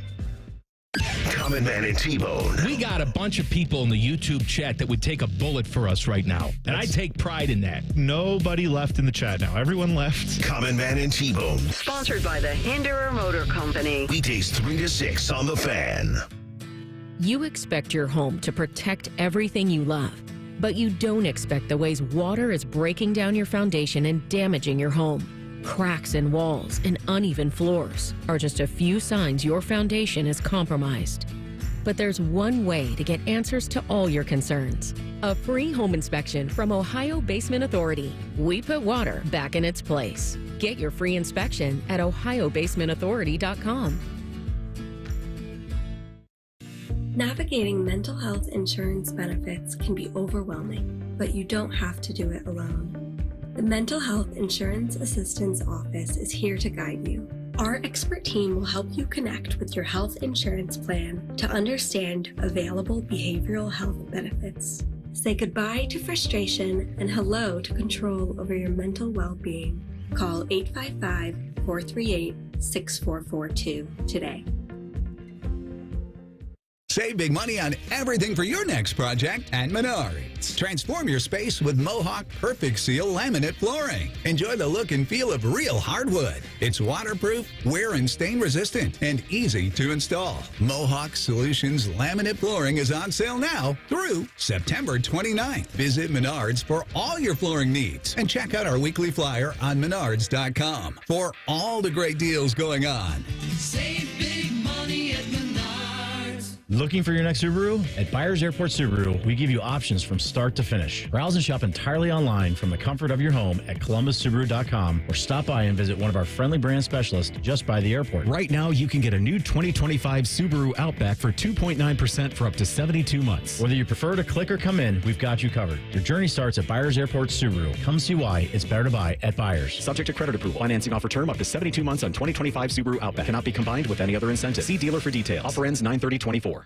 Common Man and T-Bone. We got a bunch of people in the YouTube chat that would take a bullet for us right now. And I take pride in that. Nobody left in the chat now. Everyone left. Common Man and T-Bone. Sponsored by the Hinderer Motor Company. Weekdays 3 to 6 on The Fan. You expect your home to protect everything you love, but you don't expect the ways water is breaking down your foundation and damaging your home. Cracks in walls and uneven floors are just a few signs your foundation is compromised. But there's one way to get answers to all your concerns. A free home inspection from Ohio Basement Authority. We put water back in its place. Get your free inspection at ohiobasementauthority.com. Navigating mental health insurance benefits can be overwhelming, but you don't have to do it alone. The Mental Health Insurance Assistance Office is here to guide you. Our expert team will help you connect with your health insurance plan to understand available behavioral health benefits. Say goodbye to frustration and hello to control over your mental well-being. Call 855-438-6442 today. Save big money on everything for your next project at Menards. Transform your space with Mohawk Perfect Seal laminate flooring. Enjoy the look and feel of real hardwood. It's waterproof, wear and stain resistant, and easy to install. Mohawk Solutions laminate flooring is on sale now through September 29th. Visit Menards for all your flooring needs and check out our weekly flyer on menards.com for all the great deals going on. Save big money at Menards. Looking for your next Subaru? At Byers Airport Subaru, we give you options from start to finish. Browse and shop entirely online from the comfort of your home at columbussubaru.com or stop by and visit one of our friendly brand specialists just by the airport. Right now, you can get a new 2025 Subaru Outback for 2.9% for up to 72 months. Whether you prefer to click or come in, we've got you covered. Your journey starts at Byers Airport Subaru. Come see why it's better to buy at Byers. Subject to credit approval. Financing offer term up to 72 months on 2025 Subaru Outback. Cannot be combined with any other incentive. See dealer for details. Offer ends 9/30/24.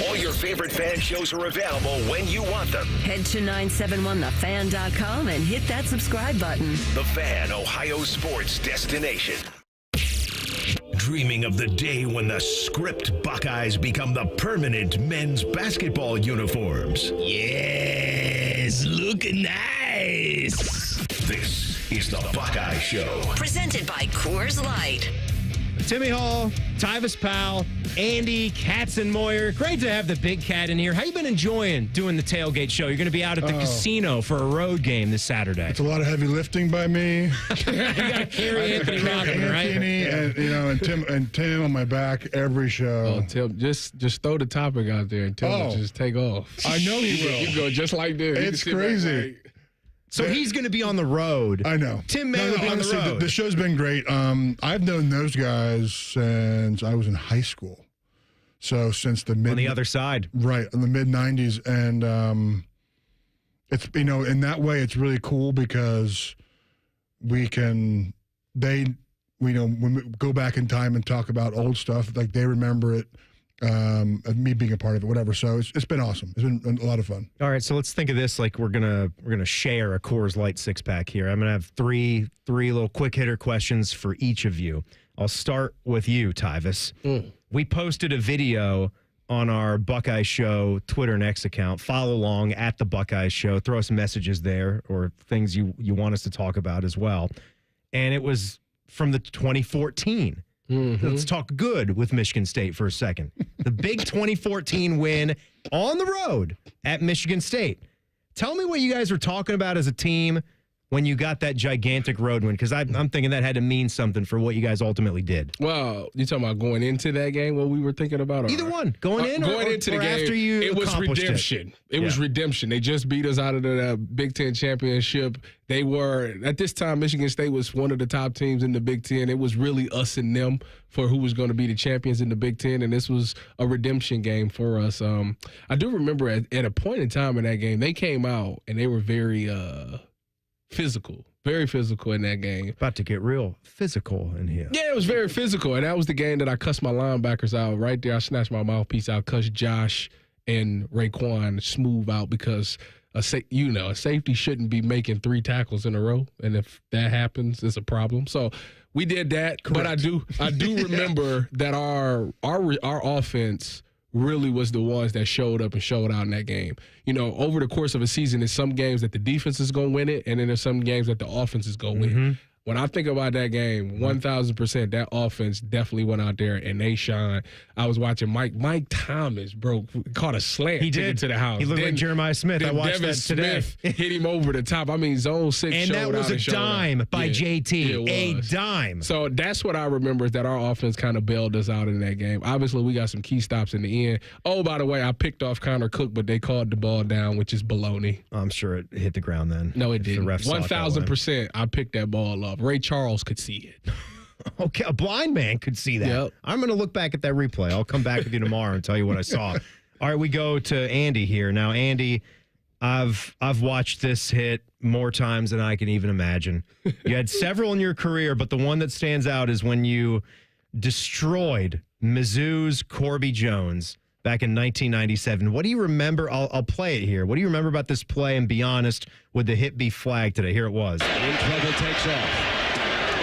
All your favorite fan shows are available when you want them. Head to 971thefan.com and hit that subscribe button. The Fan, Ohio sports destination. Dreaming of the day when the script Buckeyes become the permanent men's basketball uniforms. Yes, looking nice. This is the Buckeye Show. Presented by Coors Light. Timmy Hall, Tyvis Powell, Andy Katzenmoyer. Great to have the big cat in here. How you been enjoying doing the tailgate show? You're going to be out at the casino for a road game this Saturday. It's a lot of heavy lifting by me. You got to carry Anthony Rodman, right? And Tim on my back every show. Oh, Tim, just throw the topic out there and tell him just take off. I know he will. You go just like this. It's crazy. So he's going to be on the road. I know. Tim May will be on the road. The show's been great. I've known those guys since I was in high school. So since the on the other side. Right, in the mid-'90s. And it's, in that way, it's really cool because when we go back in time and talk about old stuff, like they remember it. Me being a part of it, whatever. So it's been awesome. It's been a lot of fun. All right, so let's think of this like we're gonna share a Coors Light 6-pack here. I'm gonna have three little quick hitter questions for each of you. I'll start with you, Tyvis. We posted a video on our Buckeye Show Twitter and X account. Follow along at the Buckeye Show. Throw us messages there or things you want us to talk about as well. And it was from the 2014. Let's talk good with Michigan State for a second. The big 2014 win on the road at Michigan State. Tell me what you guys were talking about as a team when you got that gigantic road win, because I'm thinking that had to mean something for what you guys ultimately did. Well, you talking about going into that game, what we were thinking about? Either one. Going in or into the game, after you it was accomplished redemption. It was redemption. They just beat us out of the Big Ten championship. They were, at this time, Michigan State was one of the top teams in the Big Ten. It was really us and them for who was going to be the champions in the Big Ten, and this was a redemption game for us. I do remember at a point in time in that game, they came out and they were very very physical in that game. About to get real physical in here. Yeah, it was very physical, and that was the game that I cussed my linebackers out right there. I snatched my mouthpiece out, cussed Josh and Raekwon smooth out because a safety shouldn't be making 3 tackles in a row, and if that happens, it's a problem. So we did that. Correct. But I do remember that our offense really was the ones that showed up and showed out in that game. Over the course of a season, there's some games that the defense is going to win it, and then there's some games that the offense is going to win it. when I think about that game, 1,000%, that offense definitely went out there and they shined. I was watching Mike Thomas, bro, caught a slant. He to did. get to the house. He looked like Jeremiah Smith. I watched Devin that today. Smith hit him over the top. I mean, zone 6 And that was a dime by JT. A dime. So that's what I remember is that our offense kind of bailed us out in that game. Obviously, we got some key stops in the end. Oh, by the way, I picked off Connor Cook, but they called the ball down, which is baloney. I'm sure it hit the ground then. No, it didn't. The ref saw it that way. 1,000%, I picked that ball up. Ray Charles could see it. Okay, a blind man could see that. Yep. I'm going to look back at that replay. I'll come back with you tomorrow and tell you what I saw. All right, we go to Andy here. Now, Andy, I've watched this hit more times than I can even imagine. You had several in your career, but the one that stands out is when you destroyed Mizzou's Corby Jones back in 1997. What do you remember? I'll play it here. What do you remember about this play? And be honest, would the hit be flagged today? Here it was. In trouble, takes off.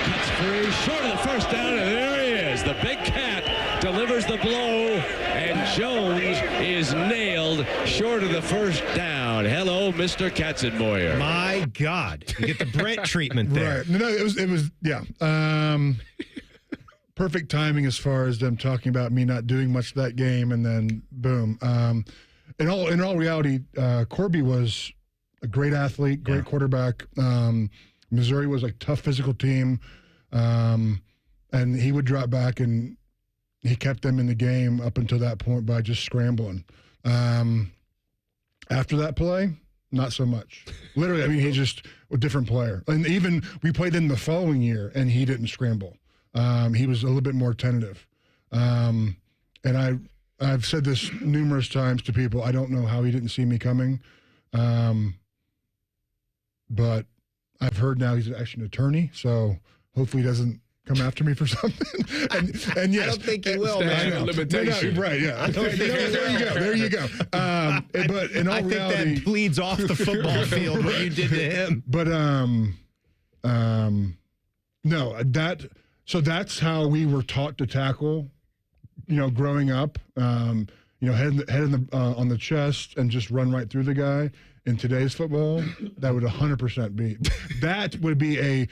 Cuts free, short of the first down, and there he is. The big cat delivers the blow, and Jones is nailed short of the first down. Hello, Mr. Katzenmoyer. My God. You get the Brent treatment there. Right. No, it was perfect timing as far as them talking about me not doing much that game, and then boom. In all reality, Corby was a great athlete, great quarterback. Missouri was a tough physical team, and he would drop back, and he kept them in the game up until that point by just scrambling. After that play, not so much. Literally, I mean, he's just a different player. And even we played in the following year, and he didn't scramble. He was a little bit more tentative. And I've said this numerous times to people. I don't know how he didn't see me coming. But I've heard now he's actually an attorney, so hopefully he doesn't come after me for something. And yes, I don't think he will, man. No, Limitation. right, yeah. There you go. But in all reality, think that bleeds off the football field what you did to him. But no, so that's how we were taught to tackle, growing up. Head on the chest and just run right through the guy. In today's football, that would 100% be. That would be a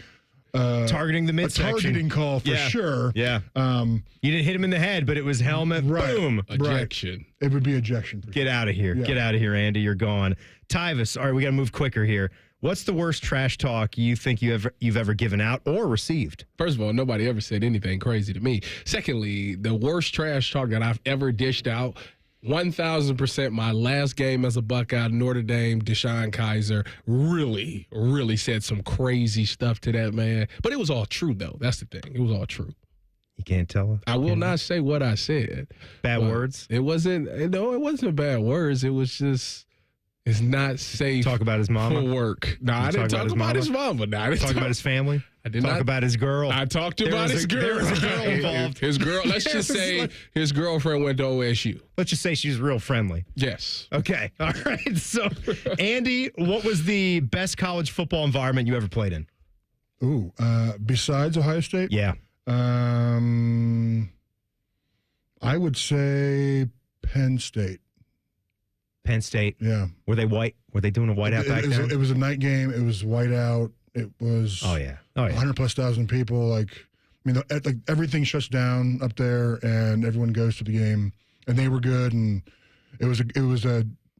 targeting the midsection. A targeting call for sure. Yeah. You didn't hit him in the head, but it was helmet. Right. Boom. Ejection. Right. It would be ejection. Get out of here. Yeah. Get out of here, Andy. You're gone. Tyvis, all right, we got to move quicker here. What's the worst trash talk you think you've ever given out or received? First of all, nobody ever said anything crazy to me. Secondly, the worst trash talk that I've ever dished out, 1,000%, my last game as a Buckeye, Notre Dame, Deshaun Kaiser really, really said some crazy stuff to that man. But it was all true, though. That's the thing. It was all true. You can't tell us? I will not say what I said. Bad words? It wasn't bad words. It was just, it's not safe. Talk about his mama? For work. No, I didn't talk about his mama. No, I didn't talk about his family? I did talk not about his girl. I talked about his girl. There was a girl involved. His girl. Let's just say his girlfriend went to OSU. Let's just say she's real friendly. Yes. Okay. All right. So, Andy, what was the best college football environment you ever played in? Ooh, besides Ohio State? Yeah. I would say Penn State. Penn State. Yeah. Were they white? Were they doing a whiteout back then? It was a night game. It was whiteout. It was 100,000+ people. Like everything shuts down up there, and everyone goes to the game. And they were good, and it was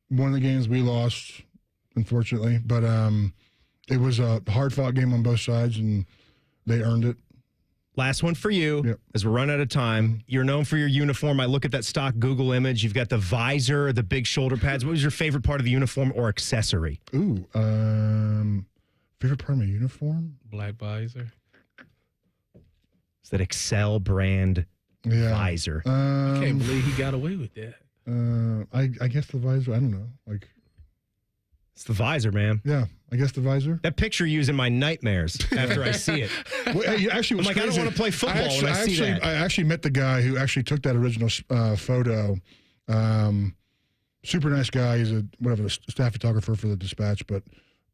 one of the games we lost, unfortunately. But it was a hard-fought game on both sides, and they earned it. Last one for you, as we're running out of time. You're known for your uniform. I look at that stock Google image. You've got the visor, the big shoulder pads. What was your favorite part of the uniform or accessory? Ooh, favorite part of my uniform? Black visor. It's that Excel brand visor. I can't believe he got away with that. I guess the visor. I don't know. It's the visor, man. Yeah, I guess the visor. That picture you is in my nightmares after I see it. Well, actually, I'm like, I don't want to play football when I see that. I actually met the guy who actually took that original photo. Super nice guy. He's a staff photographer for the Dispatch, but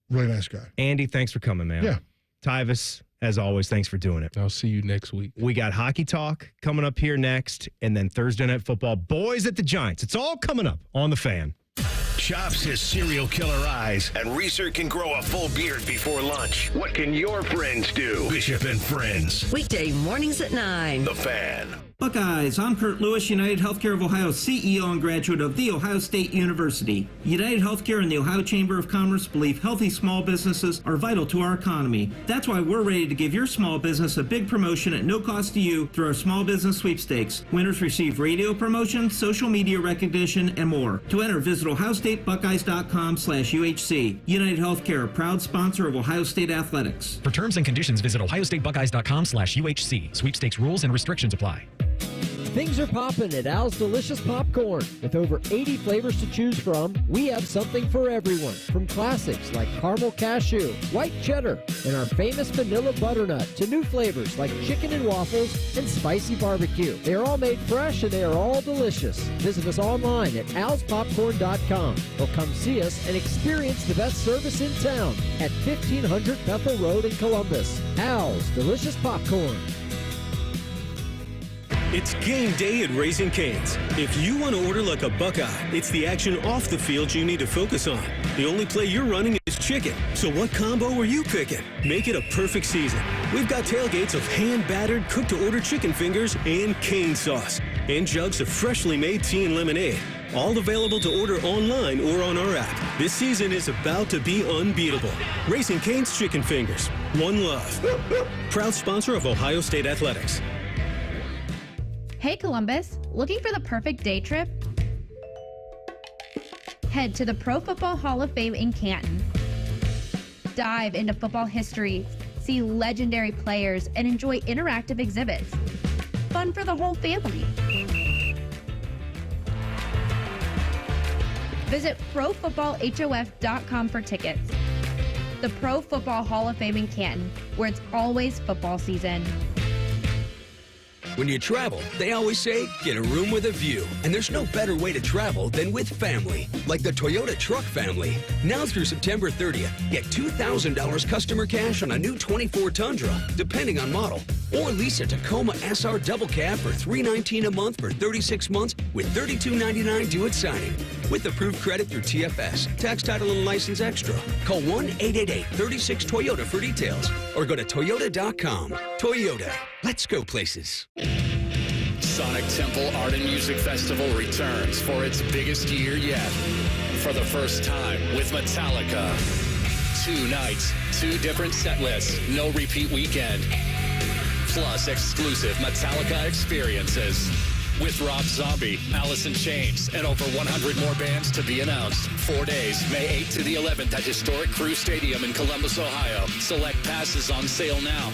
really nice guy. Andy, thanks for coming, man. Yeah. Tyvis, as always, thanks for doing it. I'll see you next week. We got hockey talk coming up here next, and then Thursday Night Football. Boys at the Giants. It's all coming up on The Fan. chops his serial killer eyes, and Reeser can grow a full beard before lunch. What can your friends do? Bishop and Friends. Weekday mornings at 9. The Fan. Buckeyes, I'm Kurt Lewis, United Healthcare of Ohio CEO and graduate of The Ohio State University. United Healthcare and the Ohio Chamber of Commerce believe healthy small businesses are vital to our economy. That's why we're ready to give your small business a big promotion at no cost to you through our small business sweepstakes. Winners receive radio promotion, social media recognition, and more. To enter, visit ohiostatebuckeyes.com/UHC. United Healthcare, a proud sponsor of Ohio State Athletics. For terms and conditions, visit ohiostatebuckeyes.com/UHC. Sweepstakes rules and restrictions apply. Things are popping at Al's Delicious Popcorn. With over 80 flavors to choose from, we have something for everyone. From classics like caramel cashew, white cheddar, and our famous vanilla butternut to new flavors like chicken and waffles and spicy barbecue. They are all made fresh and they are all delicious. Visit us online at alspopcorn.com or come see us and experience the best service in town at 1500 Bethel Road in Columbus. Al's Delicious Popcorn. It's game day at Raising Cane's. If you want to order like a Buckeye, it's the action off the field you need to focus on. The only play you're running is chicken. So what combo are you picking? Make it a perfect season. We've got tailgates of hand-battered, cooked-to-order chicken fingers and cane sauce. And jugs of freshly made tea and lemonade. All available to order online or on our app. This season is about to be unbeatable. Raising Cane's Chicken Fingers. One love. Proud sponsor of Ohio State Athletics. Hey Columbus, looking for the perfect day trip? Head to the Pro Football Hall of Fame in Canton. Dive into football history, see legendary players, and enjoy interactive exhibits. Fun for the whole family. Visit ProFootballHOF.com for tickets. The Pro Football Hall of Fame in Canton, where it's always football season. When you travel, they always say, get a room with a view. And there's no better way to travel than with family, like the Toyota Truck family. Now through September 30th, get $2,000 customer cash on a new 24 Tundra, depending on model. Or lease a Tacoma SR Double Cab for $319 a month for 36 months with $32.99 due at signing. With approved credit through TFS, tax, title, and license extra. Call 1-888-36-TOYOTA for details. Or go to Toyota.com. Toyota. Let's go places. Sonic Temple Art and Music Festival returns for its biggest year yet. For the first time with Metallica. 2 nights, 2 different set lists, no repeat weekend. Plus exclusive Metallica experiences. With Rob Zombie, Alice in Chains, and over 100 more bands to be announced. 4 days, May 8th to the 11th at historic Crew Stadium in Columbus, Ohio. Select passes on sale now.